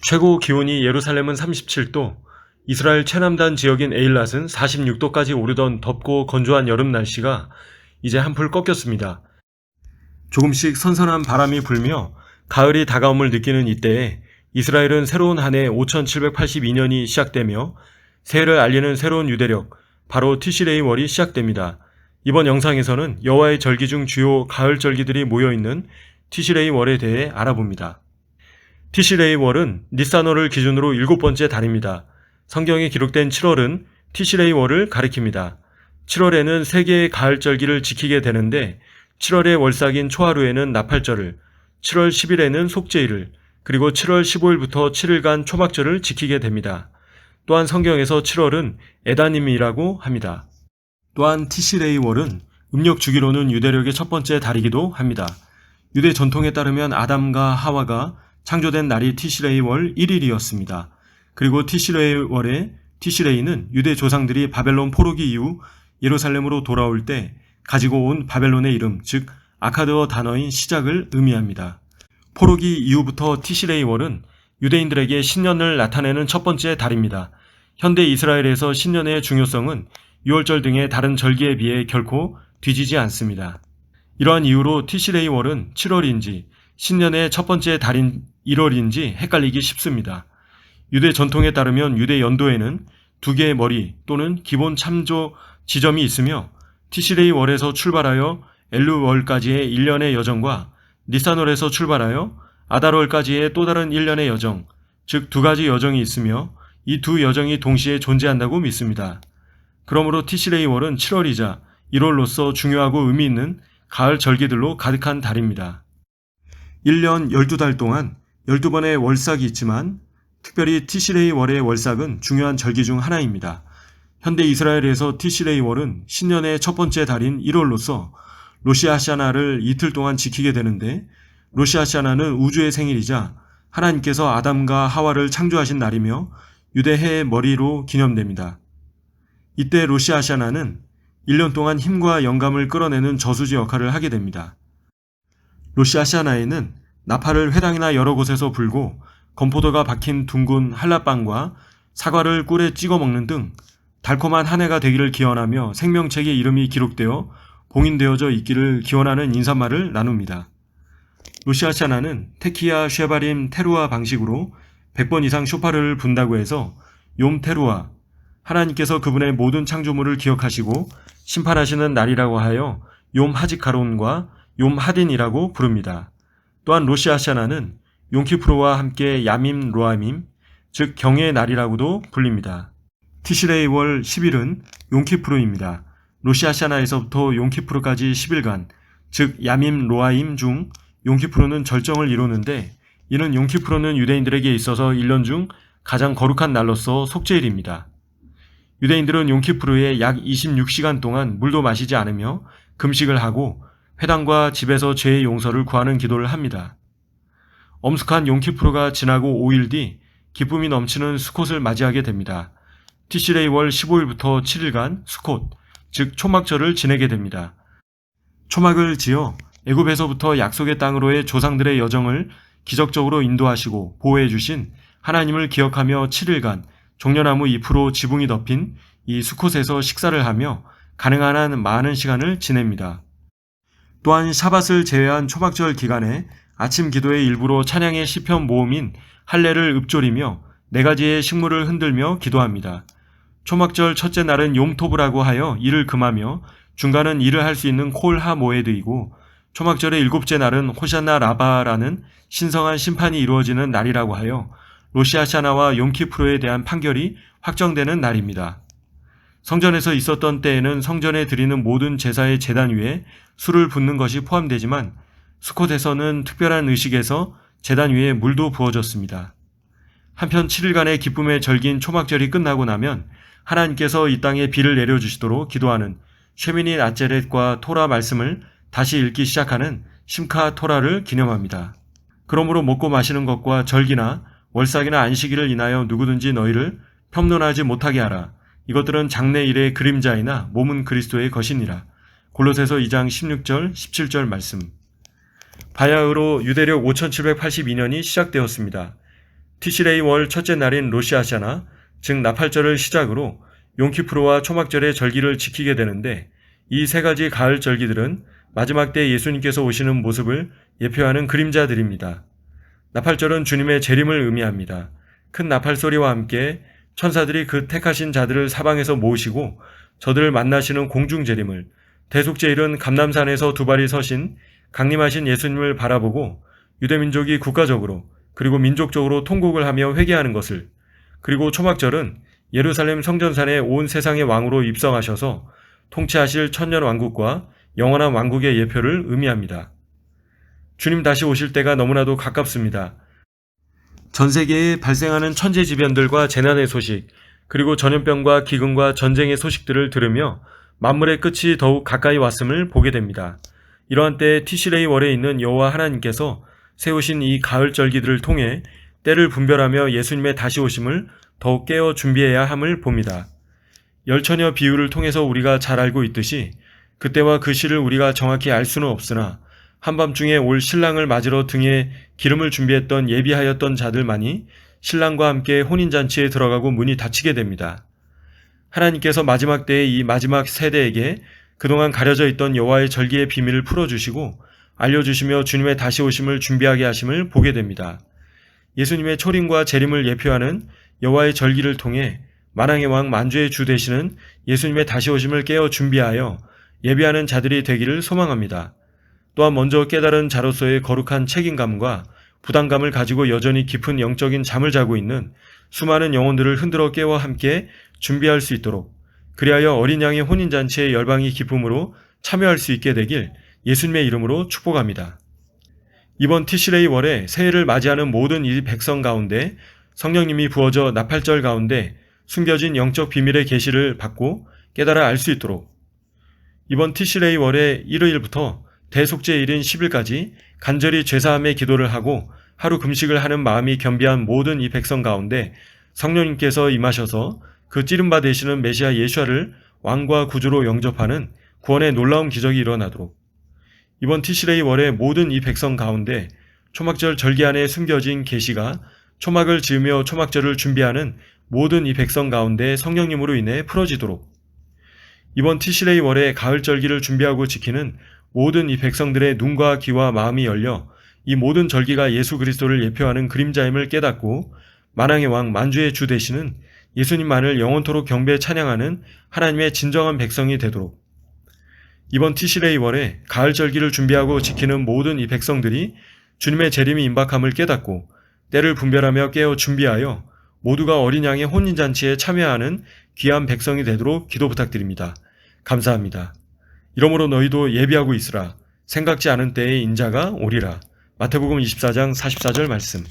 최고 기온이 예루살렘은 37도, 이스라엘 최남단 지역인 에일랏은 46도까지 오르던 덥고 건조한 여름 날씨가 이제 한풀 꺾였습니다. 조금씩 선선한 바람이 불며 가을이 다가옴을 느끼는 이때에 이스라엘은 새로운 한 해 5782년이 시작되며 새해를 알리는 새로운 유대력, 바로 티시레이 월이 시작됩니다. 이번 영상에서는 여호와의 절기 중 주요 가을 절기들이 모여있는 티시레이 월에 대해 알아봅니다. 티시레이 월은 니산월을 기준으로 7번째 달입니다. 성경에 기록된 7월은 티시레이 월을 가리킵니다. 7월에는 3개의 가을 절기를 지키게 되는데 7월의 월삭인 초하루에는 나팔절을, 7월 10일에는 속죄일을, 그리고 7월 15일부터 7일간 초막절을 지키게 됩니다. 또한 성경에서 7월은 에다님이라고 합니다. 또한 티시레이 월은 음력 주기로는 유대력의 첫 번째 달이기도 합니다. 유대 전통에 따르면 아담과 하와가 창조된 날이 티시레이 월 1일이었습니다. 그리고 티시레이 월의 티시레이는 유대 조상들이 바벨론 포로기 이후 예루살렘으로 돌아올 때 가지고 온 바벨론의 이름, 즉 아카드어 단어인 시작을 의미합니다. 포로기 이후부터 티시레이 월은 유대인들에게 신년을 나타내는 첫 번째 달입니다. 현대 이스라엘에서 신년의 중요성은 유월절 등의 다른 절기에 비해 결코 뒤지지 않습니다. 이러한 이유로 티시레이 월은 7월인지 신년의 첫 번째 달인 1월인지 헷갈리기 쉽습니다. 유대 전통에 따르면 유대 연도에는 2개의 머리 또는 기본 참조 지점이 있으며 티시레이 월에서 출발하여 엘루월까지의 1년의 여정과 니산월에서 출발하여 아달월까지의 또 다른 1년의 여정, 즉 2가지 여정이 있으며 이 두 여정이 동시에 존재한다고 믿습니다. 그러므로 티시레이 월은 7월이자 1월로서 중요하고 의미 있는 가을 절기들로 가득한 달입니다. 1년 12달 동안 12번의 월삭이 있지만 특별히 티시레이 월의 월삭은 중요한 절기 중 하나입니다. 현대 이스라엘에서 티시레이 월은 신년의 첫 번째 달인 1월로서 로시 하샤나를 이틀 동안 지키게 되는데, 로시 하샤나는 우주의 생일이자 하나님께서 아담과 하와를 창조하신 날이며 유대 해의 머리로 기념됩니다. 이때 로시 하샤나는 1년 동안 힘과 영감을 끌어내는 저수지 역할을 하게 됩니다. 로시 하샤나에는 나팔을 회당이나 여러 곳에서 불고 건포도가 박힌 둥근 한라빵과 사과를 꿀에 찍어 먹는 등 달콤한 한 해가 되기를 기원하며 생명책의 이름이 기록되어 봉인되어져 있기를 기원하는 인사말을 나눕니다. 로시 하샤나는 테키야, 쉐바림, 테루아 방식으로 100번 이상 쇼파를 분다고 해서 욤 테루아, 하나님께서 그분의 모든 창조물을 기억하시고 심판하시는 날이라고 하여 욤 하지카론과 욤 하딘이라고 부릅니다. 또한 로시 하샤나는 용키프로와 함께 야밈 로아밈, 즉 경의 날이라고도 불립니다. 티시레이 월 10일은 용키프로입니다. 로시 하샤나에서부터 용키프로까지 10일간, 즉 야밈 로아임 중 용키프로는 절정을 이루는데, 이는 용키프로는 유대인들에게 있어서 1년 중 가장 거룩한 날로서 속죄일입니다. 유대인들은 용키프로에 약 26시간 동안 물도 마시지 않으며 금식을 하고 회당과 집에서 죄의 용서를 구하는 기도를 합니다. 엄숙한 용키프로가 지나고 5일 뒤 기쁨이 넘치는 수콧을 맞이하게 됩니다. 티시레이 월 15일부터 7일간 수콧, 즉 초막절을 지내게 됩니다. 초막을 지어 애굽에서부터 약속의 땅으로의 조상들의 여정을 기적적으로 인도하시고 보호해 주신 하나님을 기억하며 7일간 종려나무 잎으로 지붕이 덮인 이 수콧에서 식사를 하며 가능한 한 많은 시간을 지냅니다. 또한 샤밧을 제외한 초막절 기간에 아침 기도의 일부로 찬양의 시편 모음인 할례를 읊조리며 4가지의 식물을 흔들며 기도합니다. 초막절 첫째 날은 용토브라고 하여 일을 금하며 중간은 일을 할 수 있는 콜 하모에드이고, 초막절의 7째 날은 호샤나 라바라는 신성한 심판이 이루어지는 날이라고 하여 로시 하샤나와 용키프로에 대한 판결이 확정되는 날입니다. 성전에서 있었던 때에는 성전에 드리는 모든 제사의 제단 위에 술을 붓는 것이 포함되지만 수콧에서는 특별한 의식에서 제단 위에 물도 부어졌습니다. 한편 7일간의 기쁨의 절기인 초막절이 끝나고 나면 하나님께서 이 땅에 비를 내려주시도록 기도하는 쉐미닛 아제렛과 토라 말씀을 다시 읽기 시작하는 심카 토라를 기념합니다. 그러므로 먹고 마시는 것과 절기나 월삭이나 안식일을 인하여 누구든지 너희를 폄론하지 못하게 하라. 이것들은 장래일의 그림자이나 몸은 그리스도의 것이니라. 골로새서 2장 16절 17절 말씀. 바야흐로 유대력 5782년이 시작되었습니다. 티시레이 월 첫째 날인 로시아샤나, 즉 나팔절을 시작으로 용키프르와 초막절의 절기를 지키게 되는데, 이 세 가지 가을 절기들은 마지막 때 예수님께서 오시는 모습을 예표하는 그림자들입니다. 나팔절은 주님의 재림을 의미합니다. 큰 나팔 소리와 함께 천사들이 그 택하신 자들을 사방에서 모으시고 저들을 만나시는 공중 재림을, 대속제일은 감람산에서 두 발이 서신 강림하신 예수님을 바라보고 유대민족이 국가적으로 그리고 민족적으로 통곡을 하며 회개하는 것을, 그리고 초막절은 예루살렘 성전산에 온 세상의 왕으로 입성하셔서 통치하실 천년 왕국과 영원한 왕국의 예표를 의미합니다. 주님 다시 오실 때가 너무나도 가깝습니다. 전 세계에 발생하는 천재지변들과 재난의 소식, 그리고 전염병과 기근과 전쟁의 소식들을 들으며 만물의 끝이 더욱 가까이 왔음을 보게 됩니다. 이러한 때에 티시레이 월에 있는 여호와 하나님께서 세우신 이 가을 절기들을 통해 때를 분별하며 예수님의 다시 오심을 더욱 깨어 준비해야 함을 봅니다. 열처녀 비유를 통해서 우리가 잘 알고 있듯이 그때와 그 시를 우리가 정확히 알 수는 없으나 한밤중에 올 신랑을 맞으러 등에 기름을 준비했던 예비하였던 자들만이 신랑과 함께 혼인잔치에 들어가고 문이 닫히게 됩니다. 하나님께서 마지막 때의 이 마지막 세대에게 그동안 가려져 있던 여호와의 절기의 비밀을 풀어주시고 알려주시며 주님의 다시 오심을 준비하게 하심을 보게 됩니다. 예수님의 초림과 재림을 예표하는 여호와의 절기를 통해 만왕의 왕 만주의 주 되시는 예수님의 다시 오심을 깨어 준비하여 예비하는 자들이 되기를 소망합니다. 또한 먼저 깨달은 자로서의 거룩한 책임감과 부담감을 가지고 여전히 깊은 영적인 잠을 자고 있는 수많은 영혼들을 흔들어 깨워 함께 준비할 수 있도록, 그리하여 어린 양의 혼인잔치의 열방이 기쁨으로 참여할 수 있게 되길 예수님의 이름으로 축복합니다. 이번 티시레이 월에 새해를 맞이하는 모든 이 백성 가운데 성령님이 부어져 나팔절 가운데 숨겨진 영적 비밀의 계시를 받고 깨달아 알 수 있도록, 이번 티시레이 월의 1일부터 대속제일인 10일까지 간절히 죄사함의 기도를 하고 하루 금식을 하는 마음이 겸비한 모든 이 백성 가운데 성령님께서 임하셔서 그 찌른바 되시는 메시아 예수아를 왕과 구주로 영접하는 구원의 놀라운 기적이 일어나도록, 이번 티시레이 월의 모든 이 백성 가운데 초막절 절기 안에 숨겨진 계시가 초막을 지으며 초막절을 준비하는 모든 이 백성 가운데 성령님으로 인해 풀어지도록, 이번 티시레이 월에 가을 절기를 준비하고 지키는 모든 이 백성들의 눈과 귀와 마음이 열려 이 모든 절기가 예수 그리스도를 예표하는 그림자임을 깨닫고 만왕의 왕 만주의 주 되시는 예수님만을 영원토록 경배 찬양하는 하나님의 진정한 백성이 되도록, 이번 티시레이 월에 가을 절기를 준비하고 지키는 모든 이 백성들이 주님의 재림이 임박함을 깨닫고 때를 분별하며 깨어 준비하여 모두가 어린 양의 혼인잔치에 참여하는 귀한 백성이 되도록 기도 부탁드립니다. 감사합니다. 이러므로 너희도 예비하고 있으라. 생각지 않은 때에 인자가 오리라. 마태복음 24장 44절 말씀.